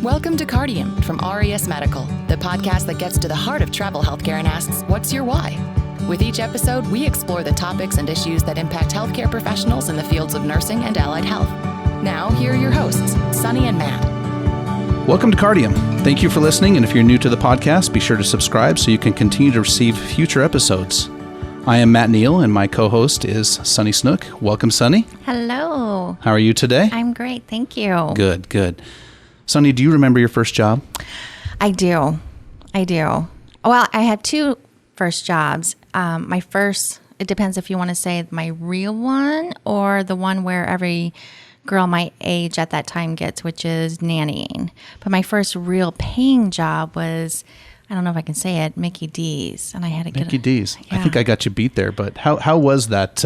Welcome to Cardium from RES Medical, the podcast that gets to the heart of travel healthcare and asks, what's your why? With each episode, we explore the topics and issues that impact healthcare professionals in the fields of nursing and allied health. Now, here are your hosts, Sunny and Matt. Welcome to Cardium. Thank you for listening, and if you're new to the podcast, be sure to subscribe so you can continue to receive future episodes. I am Matt Neal, and my co-host is Sunny Snook. Welcome, Sunny. Hello. How are you today? I'm great, thank you. Good. Sunny, do you remember your first job? I do. Well, I had two first jobs. My first, it depends if you want to say my real one or the one where every girl my age at that time gets, which is nannying. But my first real paying job was, I don't know if I can say it, Mickey D's, and I had to get Mickey D's. Yeah. I think I got you beat there, but how was that?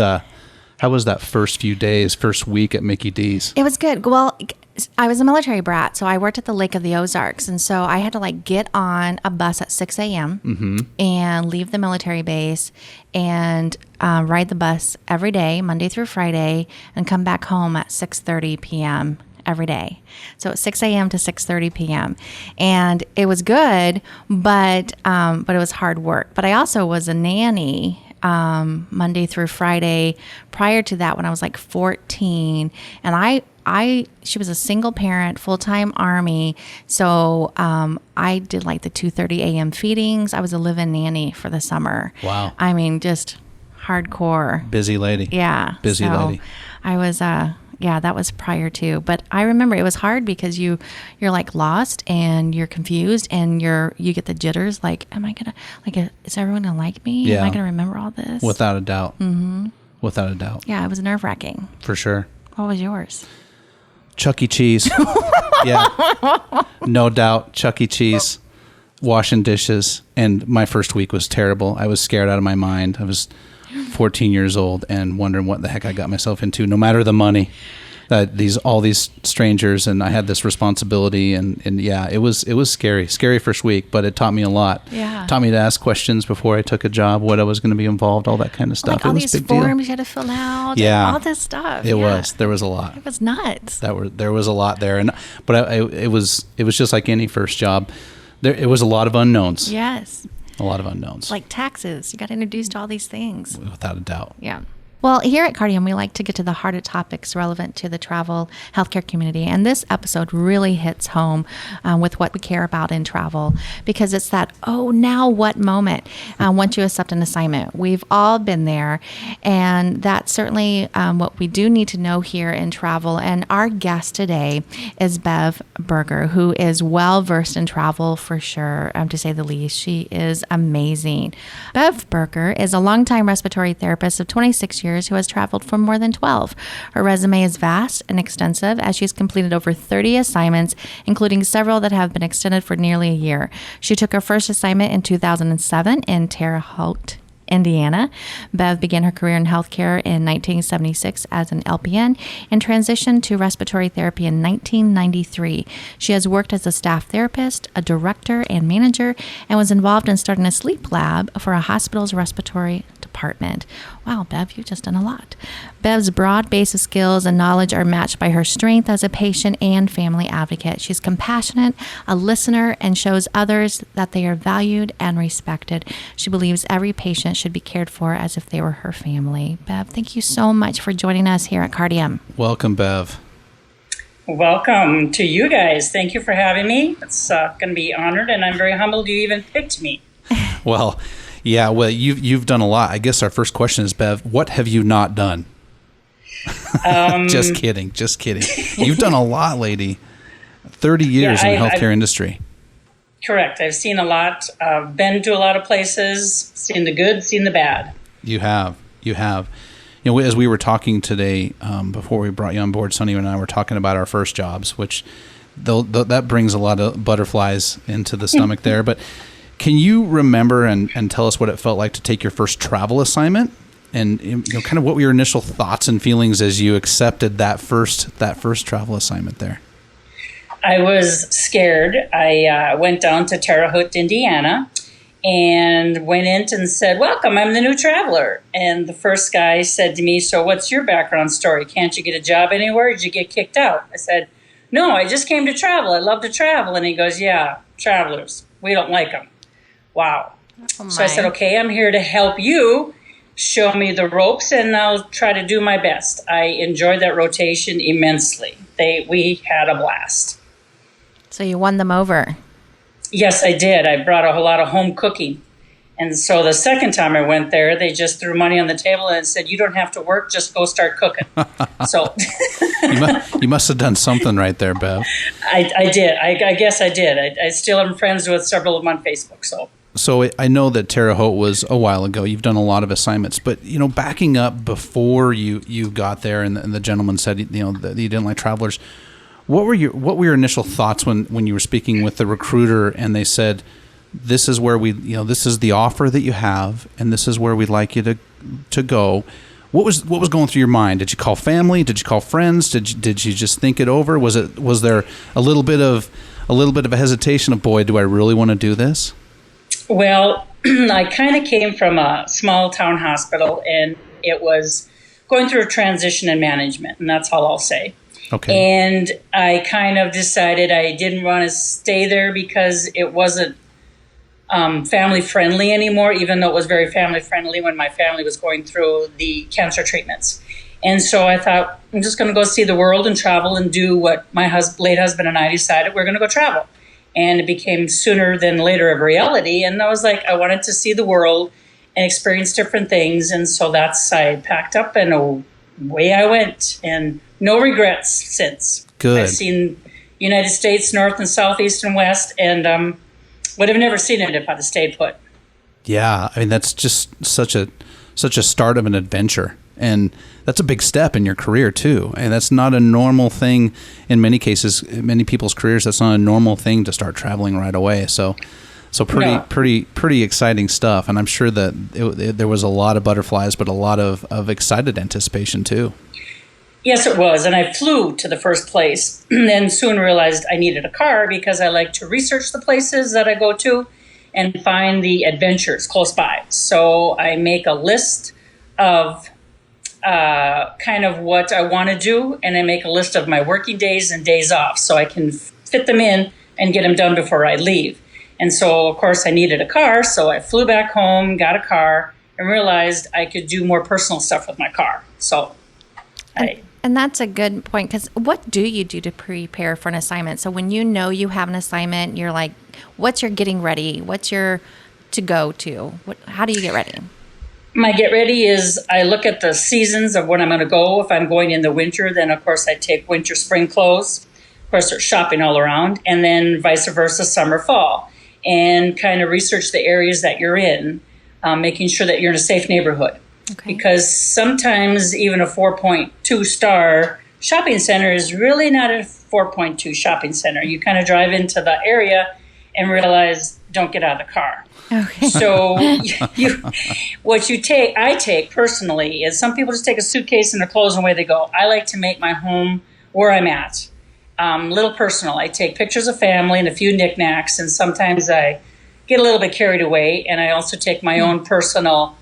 How was that first few days, first week at Mickey D's? It was good. Well, I was a military brat, so I worked at the Lake of the Ozarks, and so I had to get on a bus at 6 a.m. And leave the military base and ride the bus every day, Monday through Friday, and come back home at 6:30 p.m. every day. So it's 6 a.m. to 6:30 p.m. And it was good, but it was hard work. But I also was a nanny Monday through Friday prior to that when I was 14, and she was a single parent, full-time Army, so I did the 2:30 a.m. feedings. I was a live-in nanny for the summer. Wow. I mean, just hardcore. Busy lady. Yeah. Busy lady. I was, that was prior to, but I remember it was hard because you're lost and you're confused and you get the jitters. Am I gonna, is everyone gonna like me? Yeah. Am I gonna remember all this? Without a doubt. Mm-hmm. Without a doubt. Yeah, it was nerve-wracking. For sure. What was yours? Chuck E. Cheese. Yeah. No doubt. Chuck E. Cheese. Washing dishes. And my first week was terrible. I was scared out of my mind. I was 14 years old and wondering what the heck I got myself into, no matter the money. All these strangers, and I had this responsibility, and yeah, it was scary first week, but it taught me a lot. Yeah. Taught me to ask questions before I took a job, what I was going to be involved, all that kind of stuff. All it was these a big deal. forms you had to fill out. Yeah. And all this stuff. There was a lot. It was nuts. There was a lot there, it was just like any first job. It was a lot of unknowns. Yes. A lot of unknowns. Like taxes. You got introduced to all these things. Without a doubt. Yeah. Well, here at Cardium, we like to get to the heart of topics relevant to the travel healthcare community. And this episode really hits home with what we care about in travel, because it's that, now what moment once you accept an assignment. We've all been there. And that's certainly what we do need to know here in travel. And our guest today is Bev Berger, who is well-versed in travel for sure, to say the least. She is amazing. Bev Berger is a longtime respiratory therapist of 26 years who has traveled for more than 12. Her resume is vast and extensive, as she's completed over 30 assignments, including several that have been extended for nearly a year. She took her first assignment in 2007 in Terre Haute, Indiana. Bev began her career in healthcare in 1976 as an LPN and transitioned to respiratory therapy in 1993. She has worked as a staff therapist, a director, and manager, and was involved in starting a sleep lab for a hospital's respiratory department. Wow, Bev, you've just done a lot. Bev's broad base of skills and knowledge are matched by her strength as a patient and family advocate. She's compassionate, a listener, and shows others that they are valued and respected. She believes every patient should be cared for as if they were her family. Bev, thank you so much for joining us here at Cardium. Welcome, Bev. Welcome to you guys. Thank you for having me. It's going to be honored, and I'm very humbled you even picked me. Well, yeah, you've done a lot. I guess our first question is, Bev, what have you not done? Just kidding. You've done a lot, lady. 30 years in the healthcare industry. Correct. I've seen a lot. Been to a lot of places, seen the good, seen the bad. You have. As we were talking today, before we brought you on board, Sunny and I were talking about our first jobs, which that brings a lot of butterflies into the stomach there. But can you remember and tell us what it felt like to take your first travel assignment, and kind of what were your initial thoughts and feelings as you accepted that first travel assignment there? I was scared. I went down to Terre Haute, Indiana, and went in and said, "Welcome, I'm the new traveler." And the first guy said to me, "So what's your background story? Can't you get a job anywhere? Did you get kicked out?" I said, no, I just came to travel. I love to travel. And he goes, yeah, travelers, we don't like them. Wow. Oh, so I said, okay, I'm here to help you. Show me the ropes, and I'll try to do my best. I enjoyed that rotation immensely. We had a blast. So you won them over. Yes, I did. I brought a whole lot of home cooking. And so the second time I went there, they just threw money on the table and said, you don't have to work, just go start cooking. So you must have done something right there, Bev. I did. I guess I did. I still am friends with several of them on Facebook. So I know that Terre Haute was a while ago. You've done a lot of assignments, but backing up before you got there, and the gentleman said that you didn't like travelers. What were your initial thoughts when you were speaking with the recruiter and they said, this is where this is the offer that you have, and this is where we'd like you to go? What was going through your mind? Did you call family? Did you call friends? Did you just think it over? Was there a little bit of a hesitation of, boy, do I really want to do this? Well, I kind of came from a small town hospital, and it was going through a transition in management, and that's all I'll say. Okay. And I kind of decided I didn't want to stay there because it wasn't family friendly anymore, even though it was very family friendly when my family was going through the cancer treatments. And so I thought, I'm just going to go see the world and travel and do what my late husband and I decided we're going to go travel. And it became sooner than later a reality. And I was like, I wanted to see the world and experience different things. And so I packed up and away I went. And no regrets since. Good. I've seen United States, North and South, East and West, and would have never seen it if I'd have stayed put. Yeah, I mean, that's just such a start of an adventure. And that's a big step in your career too. And that's not a normal thing in many cases, many people's careers. That's not a normal thing to start traveling right away. So pretty exciting stuff. And I'm sure that there was a lot of butterflies, but a lot of excited anticipation too. Yes, it was. And I flew to the first place and then soon realized I needed a car because I like to research the places that I go to and find the adventures close by. So I make a list of kind of what I want to do, and I make a list of my working days and days off so I can fit them in and get them done before I leave. And so, of course, I needed a car, so I flew back home, got a car, and realized I could do more personal stuff with my car. So And that's a good point, because what do you do to prepare for an assignment? So when you know you have an assignment, you're like, what's your getting ready? What's your to go to? How do you get ready? My get ready is I look at the seasons of when I'm going to go. If I'm going in the winter, then of course I take winter, spring clothes. Of course, there's shopping all around. And then vice versa, summer, fall. And kind of research the areas that you're in, making sure that you're in a safe neighborhood. Okay. Because sometimes even a 4.2 star shopping center is really not a 4.2 shopping center. You kind of drive into the area and realize, don't get out of the car. Okay. So I take personally is some people just take a suitcase and their clothes and away they go. I like to make my home where I'm at. Little personal. I take pictures of family and a few knickknacks, and sometimes I get a little bit carried away, and I also take my own personal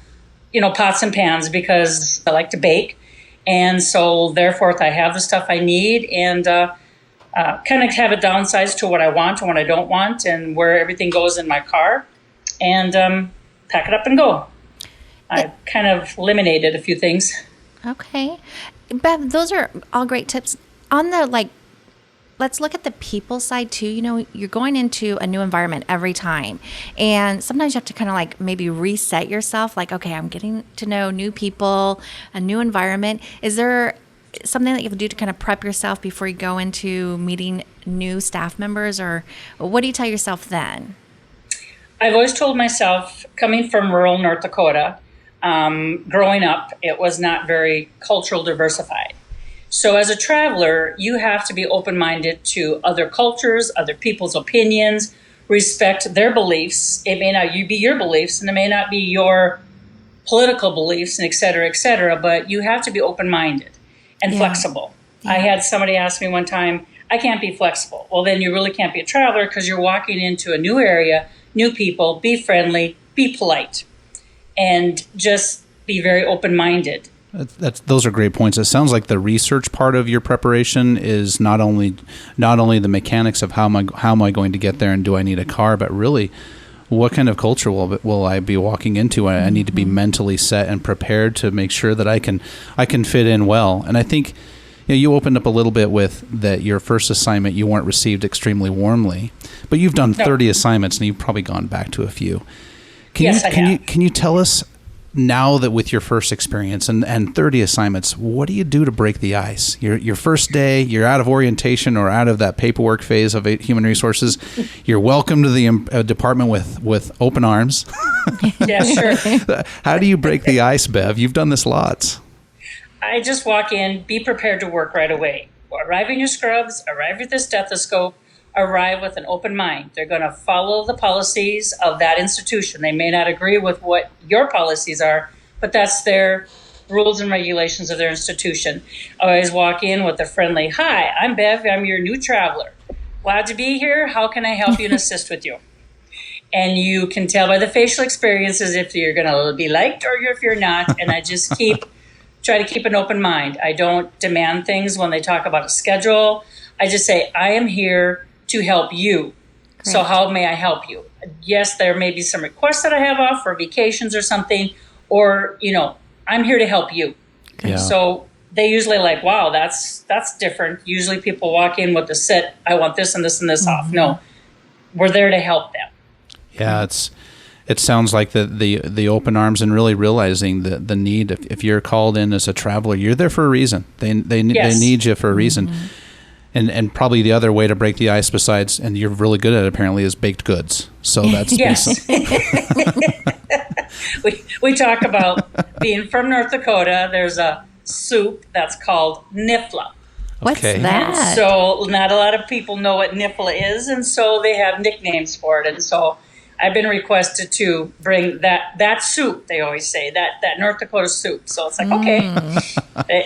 pots and pans because I like to bake. And so therefore I have the stuff I need and kind of have it downsized to what I want and what I don't want and where everything goes in my car and pack it up and go. I kind of eliminated a few things. Okay. Bev, those are all great tips. On the let's look at the people side too. You're going into a new environment every time. And sometimes you have to kind of maybe reset yourself. Okay, I'm getting to know new people, a new environment. Is there something that you have to do to kind of prep yourself before you go into meeting new staff members? Or what do you tell yourself then? I've always told myself, coming from rural North Dakota, growing up, it was not very cultural diversified. So as a traveler, you have to be open-minded to other cultures, other people's opinions, respect their beliefs. It may not be your beliefs, and it may not be your political beliefs, and et cetera, but you have to be open-minded and flexible. Yeah. I had somebody ask me one time, I can't be flexible. Well, then you really can't be a traveler because you're walking into a new area, new people, be friendly, be polite, and just be very open-minded. Those are great points. It sounds like the research part of your preparation is not only the mechanics of how am I going to get there and do I need a car, but really what kind of culture will I be walking into? I need to be mentally set and prepared to make sure that I can fit in well. And I think you opened up a little bit with that your first assignment you weren't received extremely warmly, but you've done 30 assignments and you've probably gone back to a few. Can you tell us now that with your first experience and 30 assignments, what do you do to break the ice? Your first day, you're out of orientation or out of that paperwork phase of human resources. You're welcome to the department with open arms. Yeah, sure. How do you break the ice, Bev? You've done this lots. I just walk in, be prepared to work right away. Arrive in your scrubs, arrive with the stethoscope, arrive with an open mind. They're going to follow the policies of that institution. They may not agree with what your policies are, but that's their rules and regulations of their institution. I always walk in with a friendly, "Hi, I'm Bev. I'm your new traveler. Glad to be here. How can I help you and assist with you?" And you can tell by the facial experiences if you're going to be liked or if you're not. And I just try to keep an open mind. I don't demand things when they talk about a schedule. I just say, I am here to help you. Great. So how may I help you? Yes, there may be some requests that I have off for vacations or something, or, I'm here to help you. Yeah. So they usually like, wow, that's different. Usually people walk in with the set, I want this and this and this off. No, we're there to help them. Yeah, it sounds like the open arms and really realizing the need. If you're called in as a traveler, you're there for a reason. They need you for a reason. Mm-hmm. And probably the other way to break the ice besides, and you're really good at it apparently, is baked goods. So that's yes. we talk about being from North Dakota. There's a soup that's called nifla. What's that? And so not a lot of people know what nifla is, and so they have nicknames for it. And so I've been requested to bring that soup, they always say, that North Dakota soup. So it's like, okay,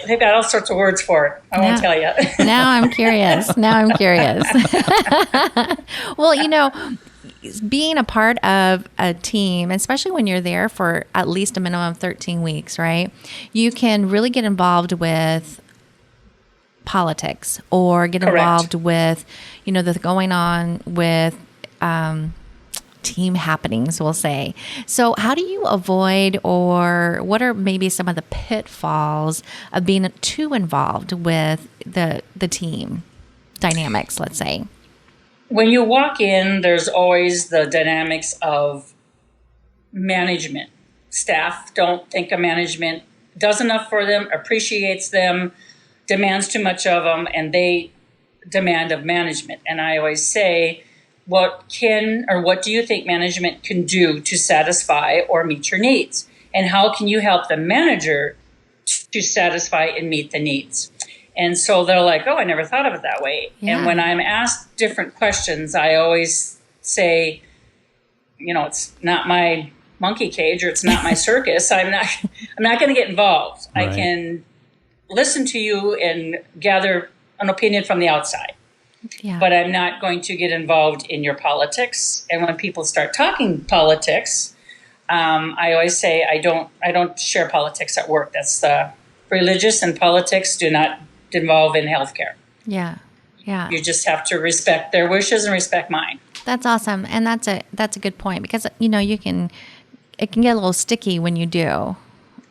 they've got all sorts of words for it. I won't tell you. Now I'm curious. Well, being a part of a team, especially when you're there for at least a minimum of 13 weeks, right? You can really get involved with politics or get involved with, the going on with team happenings, we'll say. So how do you avoid, or what are maybe some of the pitfalls of being too involved with the team dynamics, let's say? When you walk in, there's always the dynamics of management. Staff don't think of management, does enough for them, appreciates them, demands too much of them, and they demand of management. And I always say, what do you think management can do to satisfy or meet your needs? And how can you help the manager to satisfy and meet the needs? And so they're like, oh, I never thought of it that way. Yeah. And when I'm asked different questions, I always say, it's not my monkey cage or it's not my circus. I'm not going to get involved. Right. I can listen to you and gather an opinion from the outside. Yeah. But I'm not going to get involved in your politics. And when people start talking politics, I always say I don't share politics at work. That's religious and politics do not involve in healthcare. Yeah, yeah. You just have to respect their wishes and respect mine. That's awesome, and that's a good point because it can get a little sticky when you do.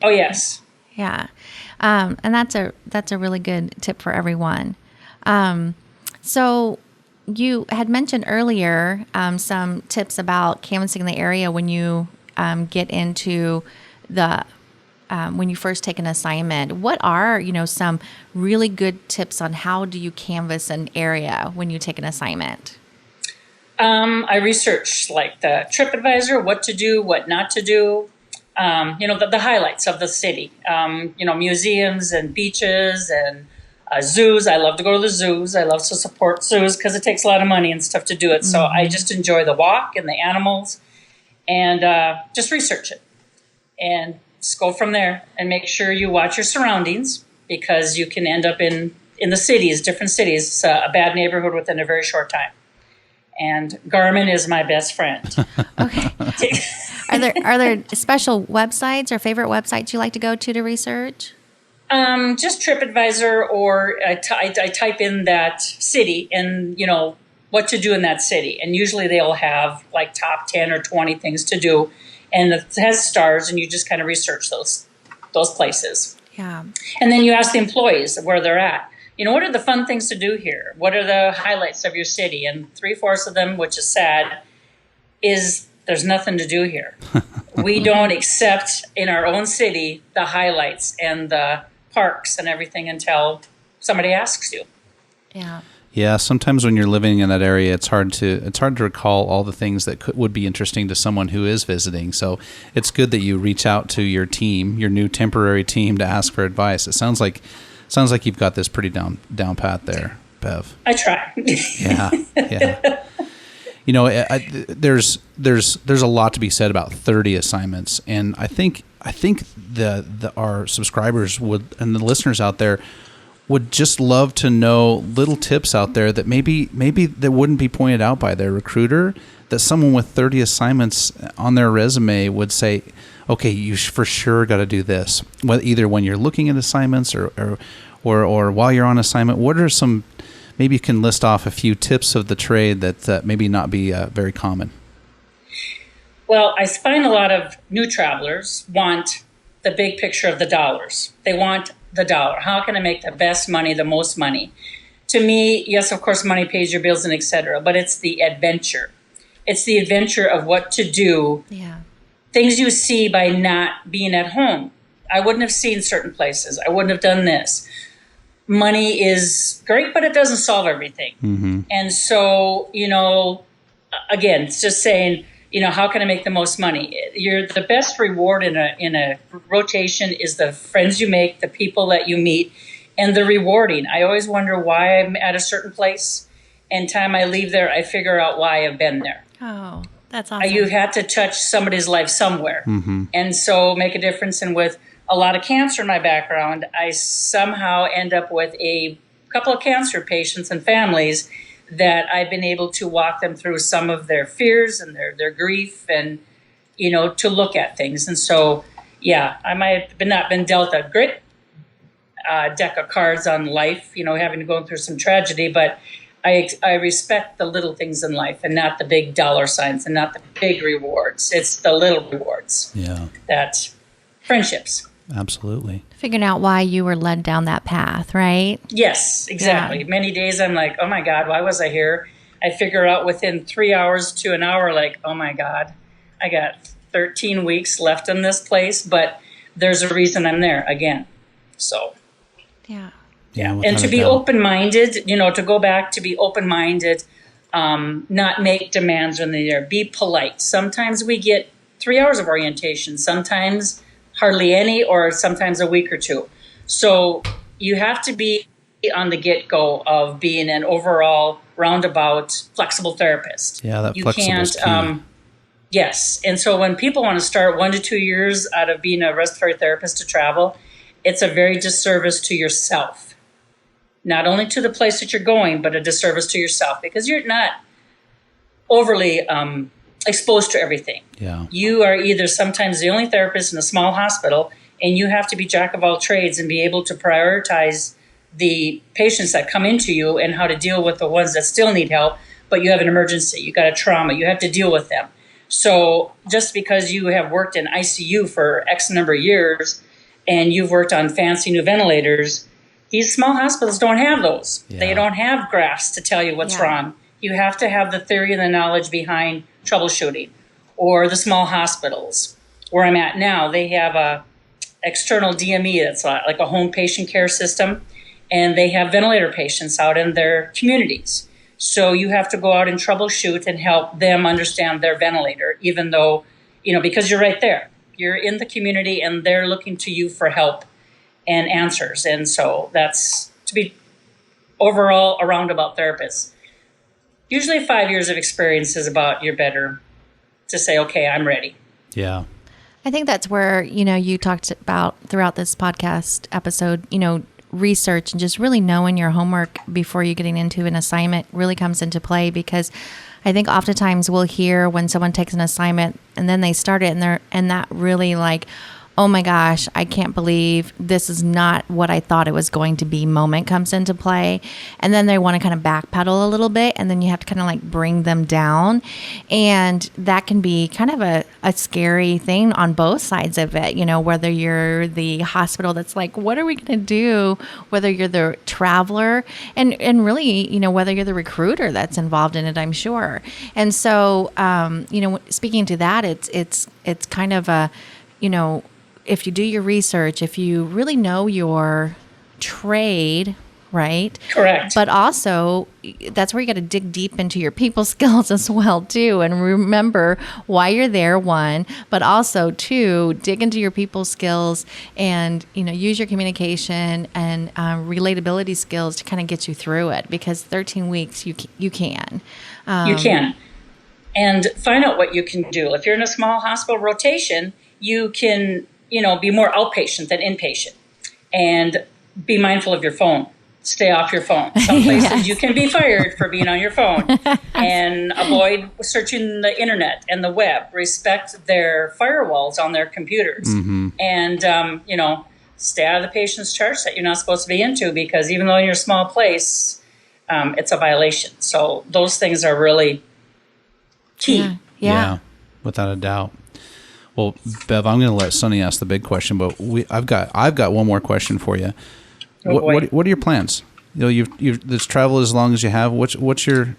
Oh yes. Yeah, and that's a really good tip for everyone. So you had mentioned earlier some tips about canvassing the area when you get into when you first take an assignment. What are, some really good tips on how do you canvass an area when you take an assignment? I research like the TripAdvisor, what to do, what not to do, the highlights of the city, museums and beaches and zoos. I love to go to the zoos. I love to support zoos because it takes a lot of money and stuff to do it. Mm-hmm. So I just enjoy the walk and the animals and just research it and just go from there and make sure you watch your surroundings because you can end up in the cities, different cities. It's a bad neighborhood within a very short time. And Garmin is my best friend. Okay. Are there special websites or favorite websites you like to go to research? Just TripAdvisor, or I type in that city and, what to do in that city. And usually they'll have like top 10 or 20 things to do. And it has stars, and you just kind of research those places. Yeah. And then you ask the employees where they're at. What are the fun things to do here? What are the highlights of your city? And 3/4 of them, which is sad, is there's nothing to do here. We don't accept in our own city the highlights and the parks and everything until somebody asks you. Yeah. Yeah, sometimes when you're living in that area, it's hard to recall all the things that would be interesting to someone who is visiting. So it's good that you reach out to your team, your new temporary team, to ask for advice. It sounds like you've got this pretty down pat there, Bev. I try. Yeah. There's a lot to be said about 30 assignments, and I think our subscribers would, and the listeners out there, would just love to know little tips out there that maybe that wouldn't be pointed out by their recruiter, that someone with 30 assignments on their resume would say, okay, you for sure got to do this. Either when you're looking at assignments or while you're on assignment. What are some, maybe you can list off a few tips of the trade that maybe not be very common? Well, I find a lot of new travelers want the big picture of the dollars. They want the dollar. How can I make the best money, the most money? To me, yes, of course, money pays your bills and etc. But it's the adventure. It's the adventure of what to do. Yeah. Things you see by not being at home. I wouldn't have seen certain places. I wouldn't have done this. Money is great, but it doesn't solve everything. Mm-hmm. And so, again, it's just saying, how can I make the most money? The best reward in a rotation is the friends you make, the people that you meet, and the rewarding. I always wonder why I'm at a certain place, and time I leave there, I figure out why I've been there. Oh, that's awesome. You had to touch somebody's life somewhere, and so make a difference. And with a lot of cancer in my background, I somehow end up with a couple of cancer patients and families that I've been able to walk them through some of their fears and their grief, and to look at things. And so, yeah, I might have not been dealt a great deck of cards on life, having to go through some tragedy, but I respect the little things in life, and not the big dollar signs and not the big rewards. It's the little rewards. Yeah. That friendships. Absolutely. Figuring out why you were led down that path, right? Yes, exactly. Yeah. Many days I'm like, oh my God, why was I here? I figure out within 3 hours to an hour, like, oh my God, I got 13 weeks left in this place, but there's a reason I'm there again. So, yeah. And to be open-minded, to go back to be open-minded, not make demands when they're there. Be polite. Sometimes we get 3 hours of orientation, sometimes hardly any, or sometimes a week or two. So you have to be on the get-go of being an overall roundabout flexible therapist. Yeah, that you flexible's can't. key. Yes, and so when people want to start 1 to 2 years out of being a respiratory therapist to travel, it's a very disservice to yourself. Not only to the place that you're going, but a disservice to yourself, because you're not overly exposed to everything. Yeah. You are either sometimes the only therapist in a small hospital, and you have to be jack of all trades and be able to prioritize the patients that come into you and how to deal with the ones that still need help, but you have an emergency, you got a trauma, you have to deal with them. So just because you have worked in ICU for X number of years and you've worked on fancy new ventilators, these small hospitals don't have those. Yeah. They don't have graphs to tell you what's wrong. You have to have the theory and the knowledge behind troubleshooting. Or the small hospitals where I'm at now, they have a external DME that's like a home patient care system, and they have ventilator patients out in their communities. So you have to go out and troubleshoot and help them understand their ventilator, even though, because you're right there. You're in the community and they're looking to you for help and answers. And so that's to be overall a roundabout therapist. Usually 5 years of experience is about you're better to say, okay, I'm ready. Yeah. I think that's where, you talked about throughout this podcast episode, research and just really knowing your homework before you getting into an assignment really comes into play, because I think oftentimes we'll hear when someone takes an assignment and then they start it and that really like, oh my gosh, I can't believe this is not what I thought it was going to be moment comes into play. And then they want to kind of backpedal a little bit, and then you have to kind of like bring them down. And that can be kind of a scary thing on both sides of it, you know, whether you're the hospital that's like, what are we going to do? Whether you're the traveler and really, you know, whether you're the recruiter that's involved in it, I'm sure. And so, you know, speaking to that, it's kind of a, you know, if you do your research, if you really know your trade, right? Correct. But also, that's where you got to dig deep into your people skills as well, too. And remember why you're there, one, but also, two, dig into your people skills and, you know, use your communication and relatability skills to kind of get you through it, because 13 weeks, you can. You can. And find out what you can do. If you're in a small hospital rotation, you can, you know, be more outpatient than inpatient, and be mindful of your phone. Stay off your phone. Some places Yes. you can be fired for being on your phone, and avoid searching the internet and the web. Respect their firewalls on their computers, and you know, stay out of the patient's charts that you're not supposed to be into, because even though you're a small place, it's a violation. So those things are really key. Yeah. Without a doubt. Well, Bev, I'm going to let Sunny ask the big question, but I've got one more question for you. Oh, What are your plans? You know, you've this travel as long as you have. What are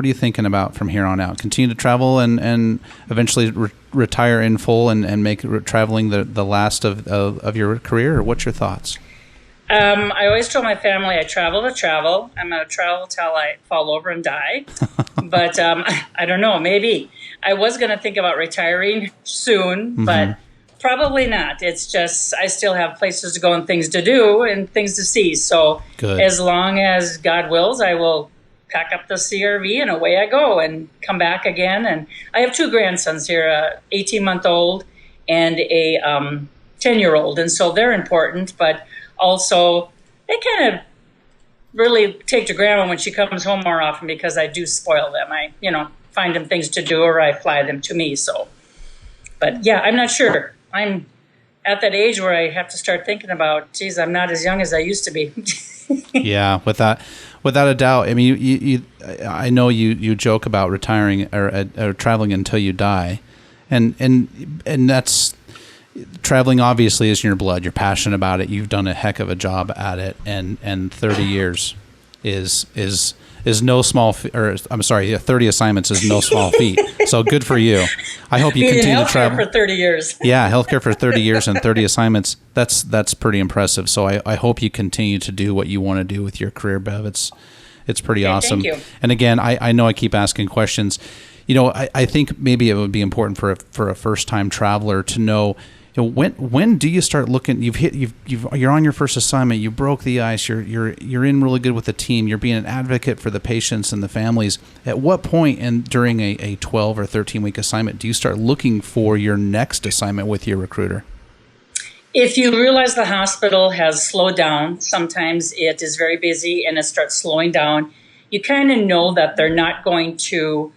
you thinking about from here on out? Continue to travel and eventually retire in full and make traveling the last of your career, or what's your thoughts? I always told my family I travel to travel. I'm going to travel till I fall over and die. But I don't know, maybe. I was going to think about retiring soon, but probably not. It's just I still have places to go and things to do and things to see. So Good. As long as God wills, I will pack up the CRV and away I go and come back again. And I have two grandsons here, a 18-month-old and a 10-year-old. And so they're important, but also they kind of really take to grandma when she comes home more often, because I do spoil them. I, you know, find them things to do, or I fly them to me. So, but yeah, I'm not sure. I'm at that age where I have to start thinking about, geez, I'm not as young as I used to be. Yeah, without a doubt. I mean, I know you joke about retiring or traveling until you die, and that's traveling. Obviously, is in your blood. You're passionate about it. You've done a heck of a job at it, and 30 years is no small. I'm sorry, 30 assignments is no small feat. So good for you. I hope you Being continue in to travel for 30 years. Yeah, healthcare for 30 years and 30 assignments. That's pretty impressive. So I hope you continue to do what you want to do with your career, Bev. It's pretty awesome. Thank you. And again, I know I keep asking questions. You know, I think maybe it would be important for a first time traveler to know, you know, when do you start looking? You're on your first assignment. You broke the ice. You're in really good with the team. You're being an advocate for the patients and the families. At what point during a 12 or 13 week assignment do you start looking for your next assignment with your recruiter? If you realize the hospital has slowed down, sometimes it is very busy and it starts slowing down, you kind of know that they're not going to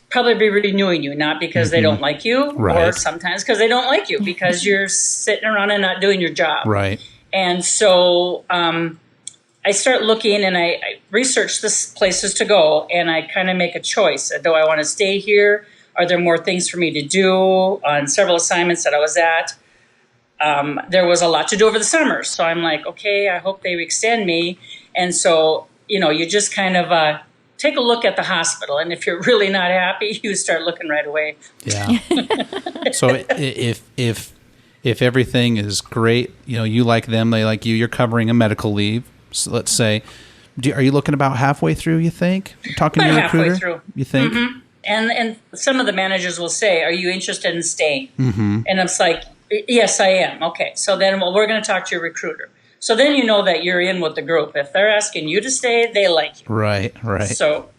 probably be renewing you, not because they don't like you, Right. or sometimes because they don't like you because you're sitting around and not doing your job. Right. And so I start looking and I research the places to go, and I kind of make a choice. Do I want to stay here? Are there more things for me to do? On several assignments that I was at, there was a lot to do over the summer. So I'm like, okay, I hope they extend me. And so, you know, you just kind of take a look at the hospital. And if you're really not happy, you start looking right away. Yeah. So if everything is great, you know, you like them, they like you, you're covering a medical leave. So let's say, are you looking about halfway through, you think? Talking to your recruiter? Halfway through. You think? Mm-hmm. And some of the managers will say, are you interested in staying? Mm-hmm. And I'm like, yes, I am. Okay. So then, well, we're going to talk to your recruiter. So then you know that you're in with the group. If they're asking you to stay, they like you. Right. So,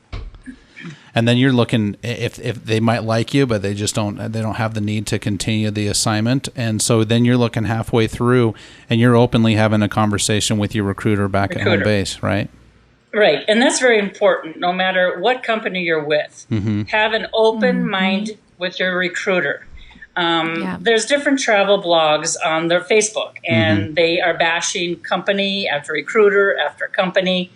and then you're looking if they might like you, but they just don't have the need to continue the assignment. And so then you're looking halfway through and you're openly having a conversation with your recruiter back at home base, right? Right. And that's very important. No matter what company you're with, have an open mind with your recruiter. There's different travel blogs on their Facebook, and they are bashing company after recruiter after company.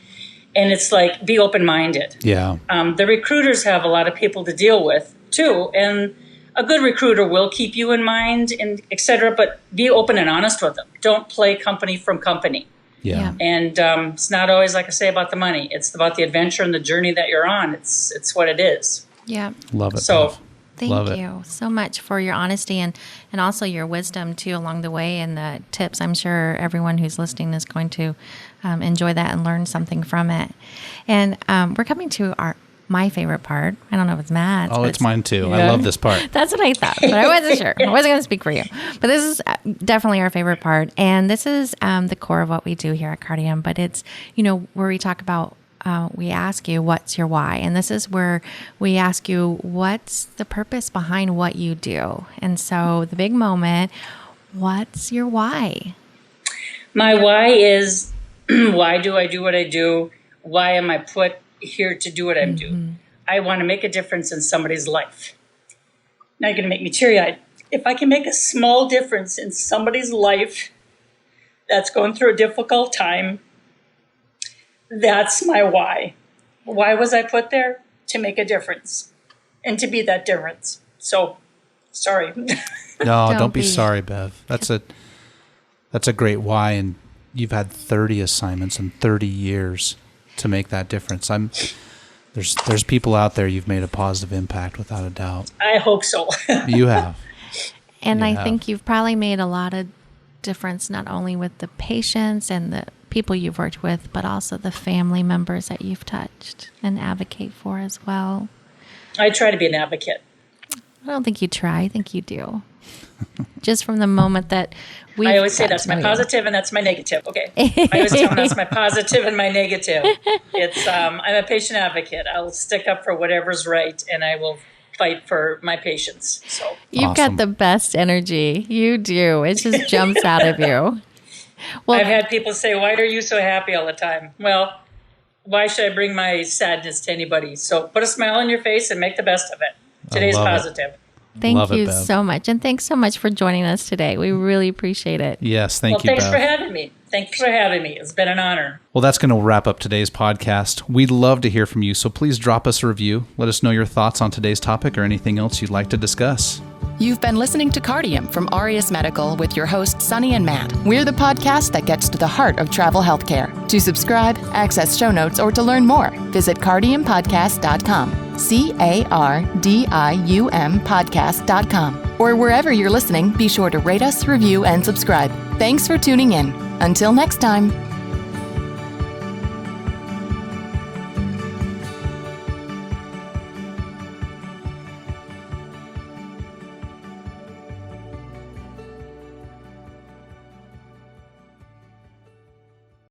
And it's like, be open-minded. Yeah. The recruiters have a lot of people to deal with too. And a good recruiter will keep you in mind and et cetera, but be open and honest with them. Don't play company from company. Yeah. And it's not always, like I say, about the money. It's about the adventure and the journey that you're on. It's what it is. Yeah. Love it. So Bev. Thank Love you so much for your honesty and also your wisdom too along the way and the tips. I'm sure everyone who's listening is going to enjoy that and learn something from it. And we're coming to my favorite part. I don't know if it's Matt's. Oh, but it's mine too. I love this part. That's what I thought, but I wasn't sure. I wasn't going to speak for you. But this is definitely our favorite part. And this is the core of what we do here at Cardium. But it's, where we talk about we ask you, what's your why? And this is where we ask you, what's the purpose behind what you do? And so the big moment, what's your why? my why is, why do I do what I do? Why am I put here to do what I'm doing? I want to make a difference in somebody's life. Now you're going to make me teary-eyed. If I can make a small difference in somebody's life that's going through a difficult time, that's my why. Why was I put there? To make a difference and to be that difference. So, sorry. No, don't be sorry, Bev. That's a great why, and you've had 30 assignments in 30 years to make that difference. There's people out there you've made a positive impact without a doubt. I hope so. You have. And I think you've probably made a lot of difference, not only with the patients and the people you've worked with, but also the family members that you've touched and advocate for as well. I try to be an advocate. I don't think you try. I think you do. Just from the moment that I always say that's my positive and that's my negative. Okay. I always tell them that's my positive and my negative. It's I'm a patient advocate. I'll stick up for whatever's right, and I will fight for my patients. So you've got the best energy. You do. It just jumps out of you. Well, I've had people say, "Why are you so happy all the time?" Well, why should I bring my sadness to anybody? So put a smile on your face and make the best of it. Today's positive. Thank you so much. And thanks so much for joining us today. We really appreciate it. Yes, thank you, Thanks Bev. for having me. Thanks for having me. It's been an honor. Well, that's going to wrap up today's podcast. We'd love to hear from you, so please drop us a review. Let us know your thoughts on today's topic or anything else you'd like to discuss. You've been listening to Cardium from Aureus Medical with your hosts, Sunny and Matt. We're the podcast that gets to the heart of travel healthcare. To subscribe, access show notes, or to learn more, visit cardiumpodcast.com. CARDIUM podcast.com. Or wherever you're listening, be sure to rate us, review, and subscribe. Thanks for tuning in. Until next time.